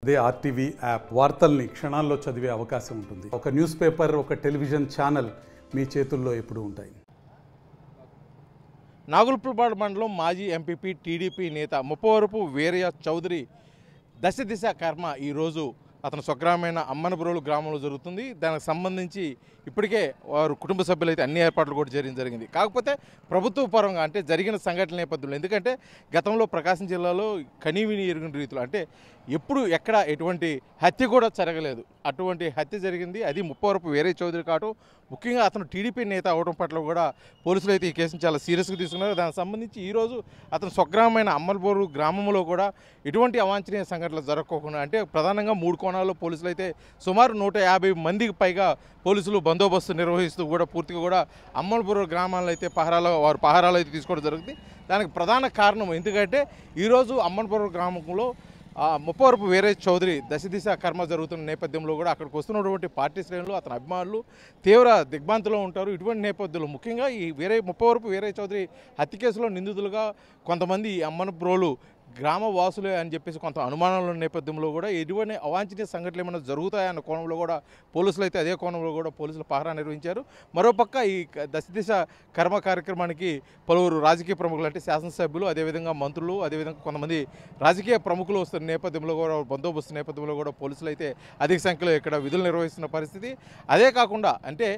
అదే RTV app వార్తల్ని క్షణాల్లో చదివే అవకాశం ఉంటుంది. ఒక న్యూస్ పేపర్, ఒక టెలివిజన్ ఛానల్ మీ చేతుల్లో ఎప్పుడూ ఉంటాయి. నాగులుపులపాడు మండలం మాజీ ఎంపీపీ టీడీపీ నేత ముప్పవరపు వీరయ్య చౌదరి దశ దిశ కర్మ ఈరోజు అతను స్వగ్రామైన అమ్మనబురోలు గ్రామంలో జరుగుతుంది. దానికి సంబంధించి ఇప్పటికే వారు కుటుంబ సభ్యులు అయితే అన్ని ఏర్పాట్లు కూడా జరిగింది. కాకపోతే ప్రభుత్వ పరంగా అంటే జరిగిన సంఘటన నేపథ్యంలో, ఎందుకంటే గతంలో ప్రకాశం జిల్లాలో కనీవిని ఎరుగిన రీతిలో అంటే ఎప్పుడు ఎక్కడ ఎటువంటి హత్య కూడా జరగలేదు, అటువంటి హత్య జరిగింది. అది ముప్పవరపు వీరయ్య చౌదరి కావడం, ముఖ్యంగా అతను టీడీపీ నేత అవడం పట్ల కూడా పోలీసులు అయితే ఈ కేసును చాలా సీరియస్గా తీసుకున్నారు. దానికి సంబంధించి ఈరోజు అతను స్వగ్రామైన అమ్మనబోరు గ్రామంలో కూడా ఎటువంటి అవాంఛనీయ సంఘటనలు జరగకోకుండా అంటే ప్రధానంగా 3 కోణాల్లో పోలీసులు అయితే సుమారు 150 మందికి పైగా పోలీసులు బందోబస్తు నిర్వహిస్తూ కూడా పూర్తిగా కూడా అమ్మనబోరు గ్రామాల్లో అయితే పహారాలు అయితే తీసుకోవడం జరుగుతుంది. దానికి ప్రధాన కారణం ఎందుకంటే ఈరోజు అమ్మనబోరు గ్రామంలో ముప్పవరపు వీరయ్య చౌదరి దశ దిశ కర్మ జరుగుతున్న నేపథ్యంలో కూడా అక్కడికి వస్తున్నటువంటి పార్టీ శ్రేణులు, అతని అభిమానులు తీవ్ర దిగ్భ్రాంతిలో ఉంటారు. ఇటువంటి నేపథ్యంలో ముఖ్యంగా ఈ ముప్పవరపు వీరయ్య చౌదరి హత్య కేసులో నిందితులుగా కొంతమంది అమ్మనబోరు గ్రామ వాసులే అని చెప్పేసి కొంత అనుమానాల నేపథ్యంలో కూడా ఎటువంటి అవాంఛనీయ సంఘటనలు ఏమైనా జరుగుతాయన్న కోణంలో కూడా పోలీసులు అయితే అదే కోణంలో కూడా పోలీసులు పహరా నిర్వహించారు. మరోపక్క ఈ దశ దిశ కర్మ కార్యక్రమానికి పలువురు రాజకీయ ప్రముఖులు అంటే శాసనసభ్యులు, అదేవిధంగా మంత్రులు, అదేవిధంగా కొంతమంది రాజకీయ ప్రముఖులు వస్తున్న నేపథ్యంలో కూడా బందోబస్తు నేపథ్యంలో కూడా పోలీసులు అయితే అధిక సంఖ్యలో ఇక్కడ విధులు నిర్వహిస్తున్న పరిస్థితి. అదే కాకుండా అంటే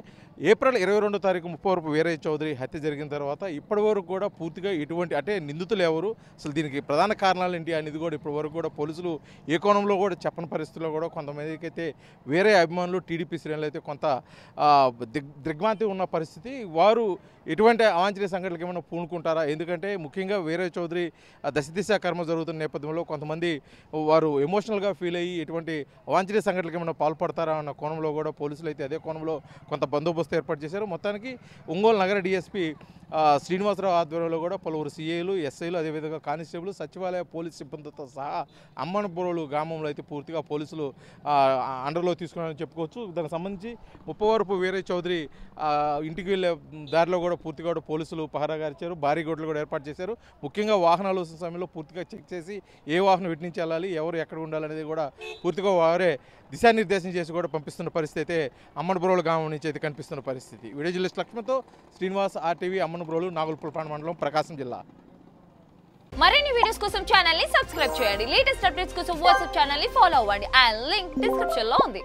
ఏప్రిల్ 22వ తారీఖు ముప్పవరపు వీరయ్య చౌదరి హత్య జరిగిన తర్వాత ఇప్పటి వరకు కూడా పూర్తిగా ఎటువంటి అంటే నిందితులు ఎవరు, అసలు దీనికి ప్రధాన కారణాలు ఏంటి అనేది కూడా ఇప్పటి వరకు కూడా పోలీసులు ఏ కోణంలో కూడా చెప్పని పరిస్థితుల్లో కూడా కొంతమందికి అయితే వేరే అభిమానులు టీడీపీ శ్రేణులు అయితే కొంత దిగ్భ్రాంతి ఉన్న పరిస్థితి. వారు ఎటువంటి అవాంఛనీయ సంఘటనలకు ఏమైనా పూనుకుంటారా, ఎందుకంటే ముఖ్యంగా వీరయ్య చౌదరి దశ దిశ కర్మ జరుగుతున్న నేపథ్యంలో కొంతమంది వారు ఎమోషనల్గా ఫీల్ అయ్యి ఎటువంటి అవాంఛనీయ సంఘటనలకు ఏమైనా పాల్పడతారా అన్న కోణంలో కూడా పోలీసులు అయితే అదే కోణంలో కొంత బందోబస్తు ఏర్పాటు చేశారు. మొత్తానికి ఒంగోలు నగర డీఎస్పీ శ్రీనివాసరావు ఆధ్వర్యంలో కూడా పలువురు సీఏలు, ఎస్ఐలు, అదేవిధంగా కానిస్టేబుల్, సచివాలయ పోలీస్ సిబ్బందితో సహా అమ్మనబోరు గ్రామంలో అయితే పూర్తిగా పోలీసులు అండర్లో తీసుకున్నారని చెప్పుకోవచ్చు. దానికి సంబంధించి ముప్పవరపు వీరయ్య చౌదరి ఇంటికి వెళ్ళే దారిలో కూడా పూర్తిగా కూడా పోలీసులు పహరాగారిచ్చారు, భారీ గోడలు కూడా ఏర్పాటు చేశారు. ముఖ్యంగా వాహనాలు వస్తున్న సమయంలో పూర్తిగా చెక్ చేసి ఏ వాహనం ఎటు నుంచి వెళ్ళాలి, ఎవరు ఎక్కడ ఉండాలనేది కూడా పూర్తిగా వారే దిశానిర్దేశం చేసి కూడా పంపిస్తున్న పరిస్థితి అయితే అమ్మనబోరు గ్రామం నుంచి అయితే కనిపిస్తున్న పరిస్థితి. Video journalist లక్ష్మణ్తో Srinivas, RTV, అమ్మనబోరు, Nagulupalapadu మండలం, ప్రకాశం జిల్లా. మరిన్ని వీడియోస్ కోసం ఛానల్ ని సబ్స్క్రైబ్ చేయండి. లేటెస్ట్ అప్డేట్స్ కోసం వాట్సాప్ ఛానల్ ని ఫాలో అవ్వండి. ఆ లింక్ డిస్క్రిప్షన్ లో ఉంది.